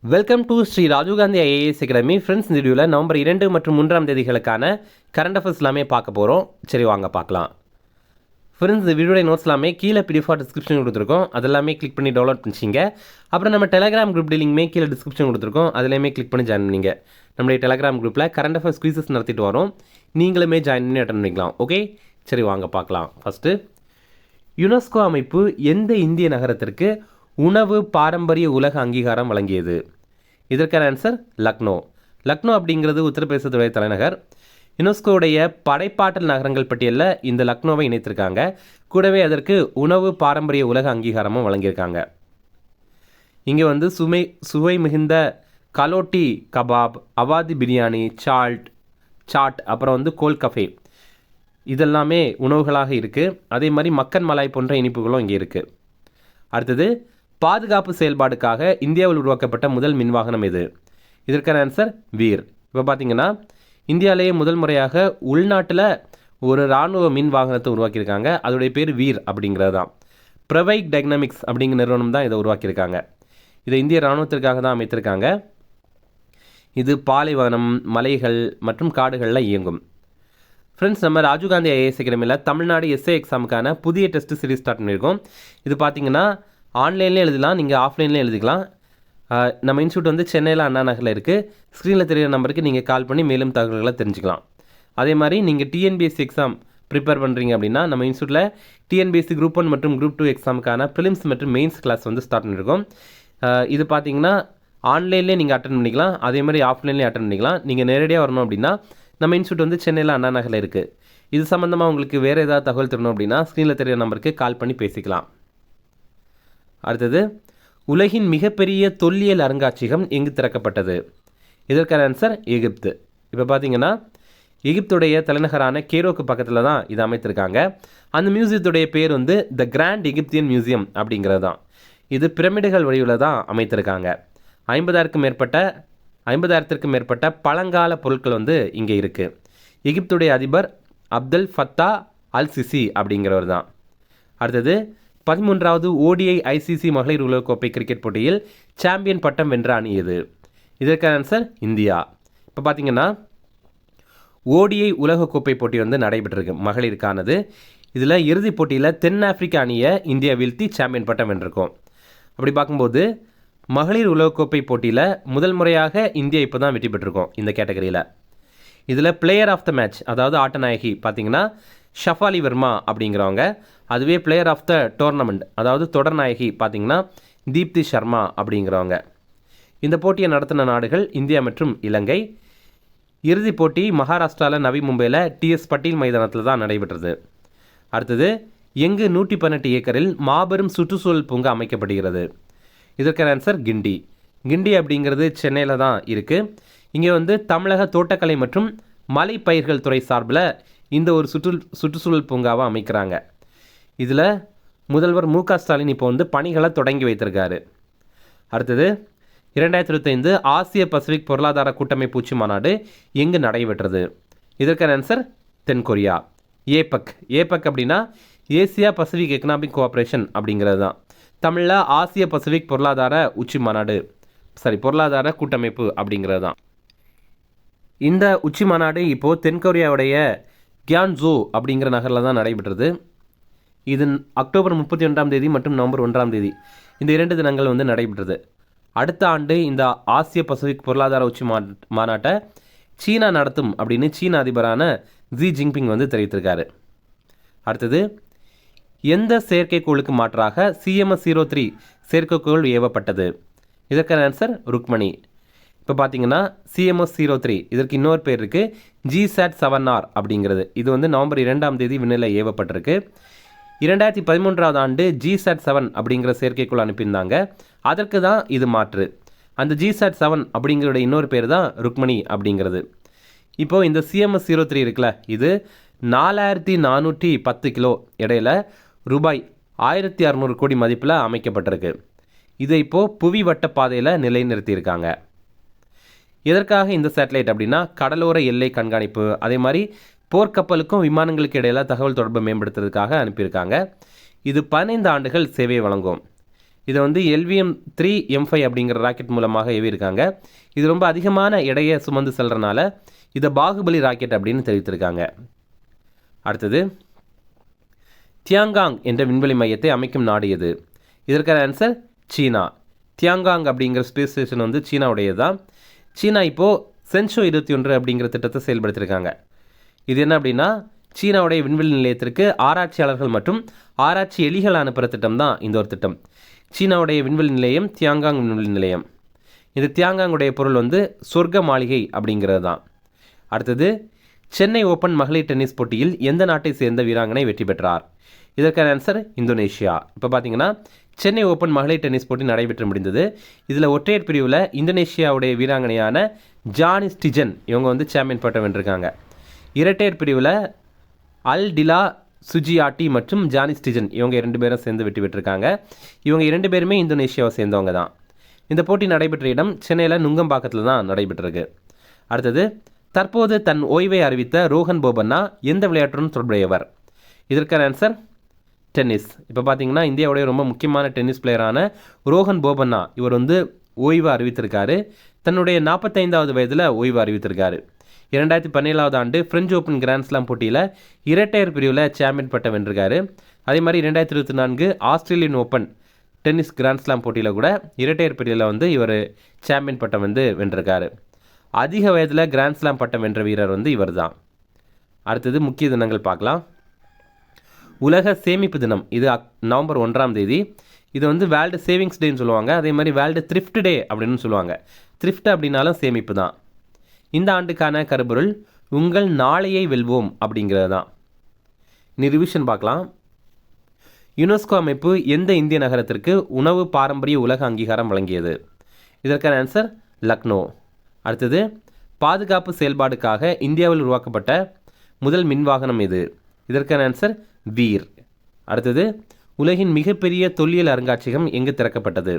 Welcome to Sri Rajiv Gandhi IAS academy. Friends, இந்த வீடியோவில் November 2 மற்றும் 3 தேதிகளுக்கான கரண்ட் அஃபேர்ஸ் எல்லாமே பார்க்க போகிறோம். சரி, வாங்க பார்க்கலாம். ஃப்ரெண்ட்ஸ், இந்த வீடியோட நோட்ஸ் எல்லாமே கீழே பிடிஎஃபாக டிஸ்கிரிப்ஷன் கொடுத்துருக்கோம். அதெல்லாமே கிளிக் பண்ணி டவுன்லோட் பண்ணிச்சிங்க. அப்புறம் நம்ம டெலிகிராம் குரூப் லிங்க்மே கீழே டிஸ்கிரிப்ஷன் கொடுத்துருக்கோம். அதிலேயுமே கிளிக் பண்ணி ஜாயின் பண்ணிங்க. நம்மளுடைய டெலிகிராம் குரூப்பில் கரண்ட் அஃபேர்ஸ் குவிசஸ் நடத்திட்டு வரோம். நீங்களுமே ஜாயின் பண்ணி அட்டன் பண்ணிக்கலாம். ஓகே, சரி வாங்க பார்க்கலாம். ஃபஸ்ட்டு, யுனெஸ்கோ அமைப்பு எந்த இந்திய நகரத்திற்கு உணவு பாரம்பரிய உலக அங்கீகாரம் வழங்கியது? இதற்கான ஆன்சர் லக்னோ. லக்னோ அப்படிங்கிறது உத்தரப்பிரதேசத்துடைய தலைநகர். யுனெஸ்கோவுடைய படைப்பாற்றல் நகரங்கள் பட்டியலில் இந்த லக்னோவை இணைத்திருக்காங்க. கூடவே அதற்கு உணவு பாரம்பரிய உலக அங்கீகாரமும் வழங்கியிருக்காங்க. இங்கே சுவை மிகுந்த கலோட்டி கபாப், அவாதி பிரியாணி, சாட், அப்புறம் கோல் கஃபே, இதெல்லாமே உணவுகளாக இருக்குது. அதே மாதிரி மக்கன் மலாய் போன்ற இனிப்புகளும் இங்கே இருக்குது. அடுத்தது, பாதுகாப்பு செயல்பாடுக்காக இந்தியாவில் உருவாக்கப்பட்ட முதல் மின்வாகனம் எது? இதற்கான ஆன்சர் வீர். இப்போ பார்த்தீங்கன்னா, இந்தியாவிலேயே முதல் முறையாக உள்நாட்டில் ஒரு இராணுவ மின் வாகனத்தை உருவாக்கியிருக்காங்க. அதோடைய பேர் வீர் அப்படிங்கிறது தான். பிரவைக் டைனமிக்ஸ் அப்படிங்கிற நிறுவனம் தான் இதை உருவாக்கியிருக்காங்க. இதை இந்திய இராணுவத்திற்காக தான் அமைத்திருக்காங்க. இது பாலைவனம், மலைகள் மற்றும் காடுகளில் இயங்கும். ஃப்ரெண்ட்ஸ், நம்ம ராஜீவ்காந்தி ஐஏஎஸ் அகாடமியில் தமிழ்நாடு எஸ்ஏ எக்ஸாமுக்கான புதிய டெஸ்ட் சீரிஸ் ஸ்டார்ட் பண்ணியிருக்கோம். இது பார்த்தீங்கன்னா ஆன்லைன்லேயும் எழுதலாம், நீங்கள் ஆஃப்லைன்லேயும் எழுதிக்கலாம். நம்ம இன்ஸ்டியூட் சென்னையில் அண்ணா நகரில் இருக்குது. ஸ்க்ரீனில் தெரிகிற நம்பருக்கு நீங்கள் கால் பண்ணி மேலும் தகவல்களை தெரிஞ்சுக்கலாம். அதே மாதிரி நீங்கள் டிஎன்பிஎஸ்சி எக்ஸாம் ப்ரிப்பேர் பண்ணுறீங்க அப்படின்னா நம்ம இன்ஸ்டியூட்டில் டிஎன்பிஎஸ்சி குரூப் 1 மற்றும் குரூப் 2 எக்ஸாமுக்கான ப்ரிலிம்ஸ் மற்றும் மெயின்ஸ் கிளாஸ் ஸ்டார்ட் பண்ணியிருக்கோம். இது பார்த்தீங்கன்னா ஆன்லைன்லேயே நீங்கள் அட்டன் பண்ணிக்கலாம், அதே மாதிரி ஆஃப்லைன்லேயே அட்டன் பண்ணிக்கலாம். நீங்கள் நேரடியாக வரணும் அப்படின்னா நம்ம இன்ஸ்டியூட் சென்னையில் அண்ணா நகரில் இருக்குது. இது சம்மந்தமாக உங்களுக்கு வேறு ஏதாவது தகவல் தரணும் அப்படின்னா ஸ்க்ரீனில் தெரிகிற நம்பருக்கு கால் பண்ணி பேசிக்கலாம். அடுத்தது, உலகின் மிகப்பெரிய தொல்லியல் அருங்காட்சியகம் எங்கு திறக்கப்பட்டது? இதற்கான ஆன்சர் எகிப்து. இப்போ பார்த்தீங்கன்னா எகிப்துடைய தலைநகரான கேரோக்கு பக்கத்தில் தான் இது அமைத்திருக்காங்க. அந்த மியூசியத்துடைய பேர் த கிராண்ட் எகிப்தியன் மியூசியம் அப்படிங்கிறது தான். இது பிரமிடுகள் வடிவில் தான் அமைத்திருக்காங்க. 50,000த்திற்கும் மேற்பட்ட பழங்கால பொருட்கள் இங்கே இருக்குது. எகிப்துடைய அதிபர் அப்தல் ஃபத்தா அல் சிசி அப்படிங்கிறவர் தான். அடுத்தது, 13வது ODI ICC மகளிர் உலகக்கோப்பை கிரிக்கெட் போட்டியில் சாம்பியன் பட்டம் வென்ற அணி எது? இதற்கான ஆன்சர் இந்தியா. இப்போ பார்த்தீங்கன்னா ODI உலகக்கோப்பை போட்டி நடைபெற்றிருக்கு, மகளிருக்கானது. இதில் இறுதிப் போட்டியில் தென்னாப்பிரிக்க அணியை இந்தியா வீழ்த்தி சாம்பியன் பட்டம் வென்றிருக்கோம். அப்படி பார்க்கும்போது மகளிர் உலகக்கோப்பை போட்டியில் முதல் முறையாக இந்தியா இப்போ தான் வெற்றி பெற்றிருக்கோம் இந்த கேட்டகரியில். இதில் பிளேயர் ஆஃப் த மேட்ச், அதாவது ஆட்டநாயகி பார்த்தீங்கன்னா ஷஃபாலி வர்மா அப்படிங்கிறவங்க. அதுவே பிளேயர் ஆஃப் த டோர்னமெண்ட், அதாவது தொடர்நாயகி பார்த்தீங்கன்னா தீப்தி சர்மா அப்படிங்கிறவங்க. இந்த போட்டியை நடத்தின நாடுகள் இந்தியா மற்றும் இலங்கை. இறுதிப் போட்டி மகாராஷ்டிராவில் நவி மும்பையில் TS பட்டேல் மைதானத்தில் தான் நடைபெற்றது. அடுத்தது, எங்கு 118 ஏக்கரில் மாபெரும் சுற்றுச்சூழல் பூங்கா அமைக்கப்படுகிறது? இதற்கான ஆன்சர் கிண்டி. கிண்டி அப்படிங்கிறது சென்னையில் தான் இருக்குது. இங்கே தமிழக தோட்டக்கலை மற்றும் மலை பயிர்கள் துறை சார்பில் இந்த ஒரு சுற்றுச்சூழல் பூங்காவை அமைக்கிறாங்க. இதில் முதல்வர் மு.க. ஸ்டாலின் இப்போ பணிகளை தொடங்கி வைத்திருக்காரு. அடுத்தது, 2025 ஆசிய பசிபிக் பொருளாதார கூட்டமைப்பு உச்சி மாநாடு எங்கு நடைபெற்றது? இதற்கான ஆன்சர் தென்கொரியா. ஏபக் அப்படின்னா ஏசியா பசிபிக் எக்கனாமிக் கோஆப்ரேஷன் அப்படிங்கிறது தான். தமிழில் ஆசிய பசிபிக் பொருளாதார கூட்டமைப்பு அப்படிங்கிறது தான். இந்த உச்சி மாநாடு இப்போது தென்கொரியாவுடைய கியான்சோ அப்படிங்கிற நகரில் தான் நடைபெற்றது. இது அக்டோபர் 31 மற்றும் நவம்பர் 1 இந்த 2 தினங்கள் நடைபெற்றது. அடுத்த ஆண்டு இந்த ஆசிய பசிபிக் பொருளாதார உச்சி மாநாட்டை சீனா நடத்தும் அப்படின்னு சீன அதிபரான ஜி ஜின்பிங் தெரிவித்திருக்காரு. அடுத்தது, எந்த செயற்கைக்கோளுக்கு மாற்றாக CMS-03 செயற்கைக்கோள் ஏவப்பட்டது? இதற்கான ஆன்சர் ருக்மணி. இப்போ பார்த்தீங்கன்னா CMS-03 இதற்கு இன்னொரு பேர் இருக்குது, GSAT-7R அப்படிங்கிறது. இது நவம்பர் 2 விண்ணில் ஏவப்பட்டிருக்கு. 2013 ஆண்டு GSAT-7 அப்படிங்கிற செயற்கைக்கோள் அனுப்பியிருந்தாங்க. அதற்கு தான் இது மாற்று. அந்த GSAT-7 அப்படிங்கிற இன்னொரு பேர் தான் ருக்மணி அப்படிங்கிறது. இப்போது இந்த CMS-03 இருக்குல்ல, இது 4410 கிலோ எடையில் ரூபாய் 1600 கோடி மதிப்பில் அமைக்கப்பட்டிருக்கு. இதை இப்போது புவி வட்ட பாதையில் நிலைநிறுத்தியிருக்காங்க. எதற்காக இந்த சேட்டலைட் அப்படின்னா கடலோர எல்லை கண்காணிப்பு, அதே மாதிரி போர்க்கப்பலுக்கும் விமானங்களுக்கு இடையில தகவல் தொடர்பை மேம்படுத்துறதுக்காக அனுப்பியிருக்காங்க. இது 15 ஆண்டுகள் சேவையை வழங்கும். இதை வந்து LVM-3M5 அப்படிங்கிற ராக்கெட் மூலமாக ஏவியிருக்காங்க. இது ரொம்ப அதிகமான எடையை சுமந்து செல்றனால இதை பாகுபலி ராக்கெட் அப்படின்னு தெரிவித்திருக்காங்க. அடுத்தது, தியாங்காங் என்ற விண்வெளி மையத்தை அமைக்கும் நாடு எது? இதற்கான ஆன்சர் சீனா. தியாங்காங் அப்படிங்கிற ஸ்பேஸ் ஸ்டேஷன் வந்து சீனாவுடையது தான். சீனா இப்போது சென்ஷோ 21 அப்படிங்கிற திட்டத்தை செயல்படுத்தியிருக்காங்க. இது என்ன அப்படின்னா, சீனாவுடைய விண்வெளி நிலையத்திற்கு ஆராய்ச்சியாளர்கள் மற்றும் ஆராய்ச்சி எலிகள் அனுப்புகிற திட்டம் தான் இந்த ஒரு திட்டம். சீனாவுடைய விண்வெளி நிலையம் தியாங்காங் விண்வெளி நிலையம். இந்த தியாங்காங்குடைய பொருள் வந்து சொர்க்க மாளிகை அப்படிங்கிறது தான். அடுத்தது, சென்னை ஓப்பன் மகளிர் டென்னிஸ் போட்டியில் எந்த நாட்டை சேர்ந்த வீராங்கனை வெற்றி பெற்றார்? இதற்கான ஆன்சர் இந்தோனேஷியா. இப்போ பார்த்தீங்கன்னா, சென்னை ஓப்பன் மகளிர் டென்னிஸ் போட்டி நடைபெற்று முடிந்தது. இதில் ஒற்றையர் பிரிவில் இந்தோனேஷியாவுடைய வீராங்கனையான ஜானி ஸ்டிஜன் இவங்க வந்து சாம்பியன் பட்டம் வென்றிருக்காங்க. இரட்டையர் பிரிவில் அல்டிலா சுஜியாட்டி மற்றும் ஜானி ஸ்டிஜன் இவங்க 2 பேரும் சேர்ந்து வெற்றி பெற்றிருக்காங்க. இவங்க 2 பேருமே இந்தோனேஷியாவை சேர்ந்தவங்க தான். இந்த போட்டி நடைபெற்ற இடம் சென்னையில் நுங்கம்பாக்கத்தில் தான் நடைபெற்றிருக்கு. அடுத்தது, தற்போது தன் ஓய்வை அறிவித்த ரோஹன் போபண்ணா எந்த விளையாட்டுடன் தொடர்புடையவர்? இதற்கான ஆன்சர் டென்னிஸ். இப்போ பார்த்தீங்கன்னா, இந்தியாவுடைய ரொம்ப முக்கியமான டென்னிஸ் பிளேயரான ரோஹன் போபண்ணா இவர் வந்து ஓய்வு அறிவித்திருக்காரு. தன்னுடைய 45வது வயதில் ஓய்வு அறிவித்திருக்காரு. 2017ஆவது ஆண்டு பிரெஞ்சு ஓப்பன் கிராண்ட் ஸ்லாம் போட்டியில் இரட்டையர் பிரிவில் சாம்பியன் பட்டம் வென்றிருக்காரு. அதே மாதிரி 2024 Australian open tennis grand slam போட்டியில் கூட இரட்டையர் பிரிவில் வந்து இவர் சாம்பியன் பட்டம் வந்து வென்றிருக்காரு. அதிக வயதில் கிராண்ட் ஸ்லாம் பட்டம் வென்ற வீரர் வந்து இவர் தான். அடுத்தது, முக்கிய தினங்கள் பார்க்கலாம். உலக சேமிப்பு தினம், இது நவம்பர் 1ஆம் தேதி. இது வந்து வேர்ல்டு சேவிங்ஸ் டேன்னு சொல்லுவாங்க. அதே மாதிரி வேர்ல்டு த்ரிஃப்ட் டே அப்படின்னு சொல்லுவாங்க. த்ரிஃப்ட் அப்படின்னாலும் சேமிப்பு தான். இந்த ஆண்டுக்கான கருப்பொருள் உங்கள் நாளையை வெல்வோம் அப்படிங்கிறது தான். இனி ரிவிஷன் பார்க்கலாம். யுனெஸ்கோ அமைப்பு எந்த இந்திய நகரத்திற்கு உணவு பாரம்பரிய உலக அங்கீகாரம் வழங்கியது? இதற்கான ஆன்சர் லக்னோ. அடுத்தது, பாதுகாப்பு செயல்பாடுக்காக இந்தியாவில் உருவாக்கப்பட்ட முதல் மின்வாகனம் எது? இதற்கான ஆன்சர் வீர். அடுத்தது, உலகின் மிகப்பெரிய தொல்லியல் அருங்காட்சியகம் எங்கு திறக்கப்பட்டது?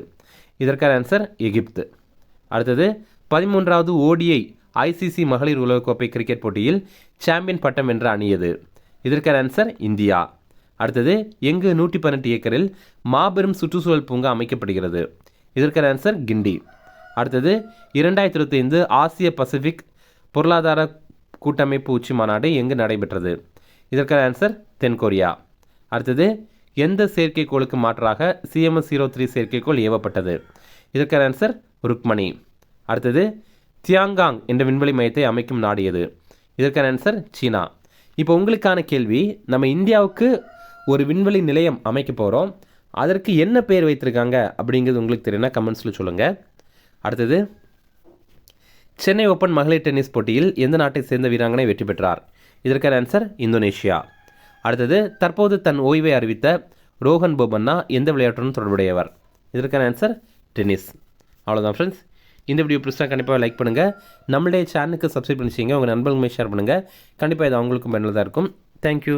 இதற்கான ஆன்சர் எகிப்து. அடுத்தது, 13வது ODI ICC மகளிர் உலகக்கோப்பை கிரிக்கெட் போட்டியில் சாம்பியன் பட்டம் வென்ற அணி எது? இதற்கான ஆன்சர் இந்தியா. அடுத்தது, எங்கு 118 ஏக்கரில் மாபெரும் சுற்றுச்சூழல் பூங்கா அமைக்கப்படுகிறது? இதற்கான ஆன்சர் கிண்டி. அடுத்தது, 2025 ஆசிய பசிபிக் பொருளாதார கூட்டமைப்பு உச்சி மாநாடு எங்கு நடைபெற்றது? இதற்கான ஆன்சர் தென்கொரியா. அடுத்தது, எந்த செயற்கைக்கோளுக்கு மாற்றாக CMS-03 செயற்கைக்கோள் ஏவப்பட்டது? இதற்கான ஆன்சர் ருக்மணி. அடுத்தது, தியாங்காங் என்ற விண்வெளி மையத்தை அமைக்கும் நாடு எது? இதற்கான ஆன்சர் சீனா. இப்போ உங்களுக்கான கேள்வி, நம்ம இந்தியாவுக்கு ஒரு விண்வெளி நிலையம் அமைக்க போகிறோம், அதற்கு என்ன பேர் வைத்திருக்காங்க அப்படிங்கிறது உங்களுக்கு தெரியும்னா கமெண்ட்ஸில் சொல்லுங்கள். அடுத்தது, சென்னை ஓப்பன் மகளிர் டென்னிஸ் போட்டியில் எந்த நாட்டை சேர்ந்த வீராங்கனை வெற்றி பெற்றார்? இதற்கான ஆன்சர் இந்தோனேஷியா. அடுத்தது, தற்போது தன் ஓய்வை அறிவித்த ரோஹன் போபண்ணா எந்த விளையாட்டுடன் தொடர்புடையவர்? இதற்கான ஆன்சர் டென்னிஸ். அவ்வளோதான் ஃப்ரெண்ட்ஸ். இந்த வீடியோ பிடிச்சா கண்டிப்பாக லைக் பண்ணுங்கள். நம்மளுடைய சேனலுக்கு சப்ஸ்கிரைப் பண்ணிச்சிங்க. உங்கள் நண்பர்களுமே ஷேர் பண்ணுங்கள். கண்டிப்பாக இது அவங்களுக்கும் பயனுள்ளதாக இருக்கும். தேங்க்யூ.